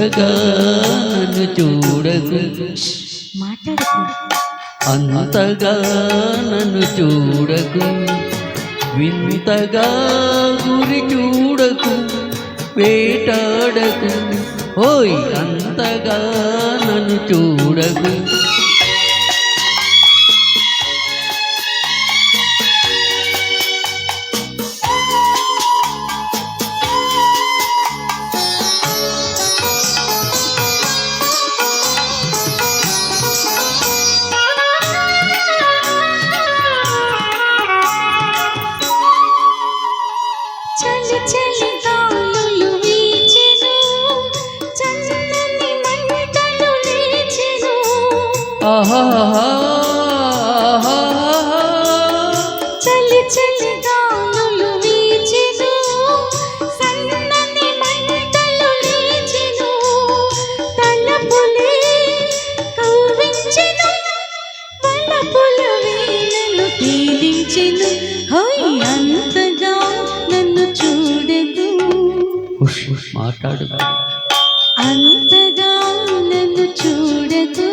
అంతగా నన్ను చూడకు, మాట్లాడకు. అంతగా నన్ను చూడకు, వింతగా గురి చూడకు, వేటాడకు. ఓయ్ అంతగా నన్ను చూడకు. చలి చలి గాలులు వీచెను, చల్లని మంటలు లేచెను. చలి చలి గాలులు వీచెను, సన్నని మంటలు లేచెను. తలపులే కవ్వించెను, వలపుల వీణలు పీడించెను. హోయ్ అంతగా నన్ను చూడకు, మాట్లాడు. అంతగా నన్ను చూడకు,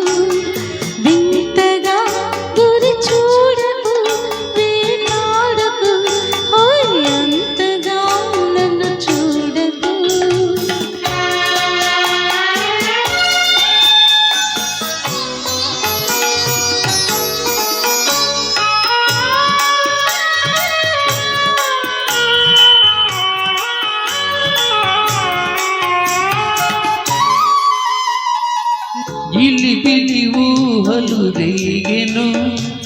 వింతగా గురి చూడకు, వేటాడకు. హోయ్ అంతగా నన్ను చూడకు. జిలిబిలి ఊహలు రేగెను,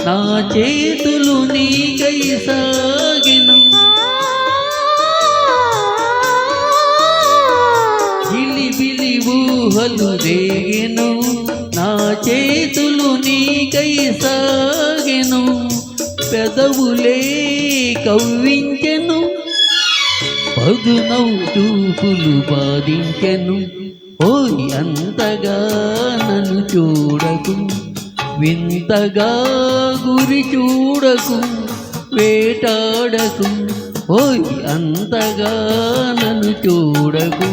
నా చేతులు నీకై సాగెను. జిలిబిలి ఊహలు రేగెను, నా చేతులు నీకై సాగెను. పెదవులే కవ్వించెను, పదునౌ చూపులు బాధించెను. ఓయ్ అంతగా నన్ను చూడకు, వింతగా గురి చూడకు, వేటాడకు. ఓయ్ అంతగా నన్ను చూడకు.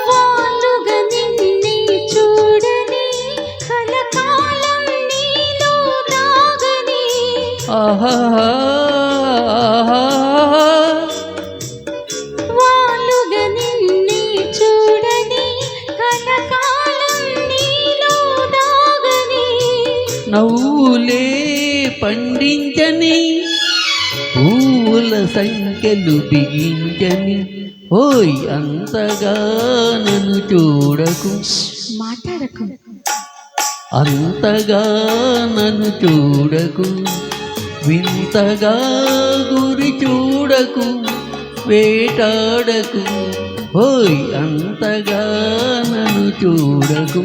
వాలుగా నిన్నే చూడని, కలకాలం నీలో దాగని. వాలుగా నిన్నే చూడని, కలకాలం నీలో దాగని. నవ్వులే పండించని, పూల సంఖ్యలు బిగించని. ఓయ్ అంతగా నన్ను చూడకు, మాట్లాడకు. అంతగా నన్ను చూడకు, వింతగా గురి చూడకు, వేటాడకు. ఓయ్ అంతగా నన్ను చూడకు.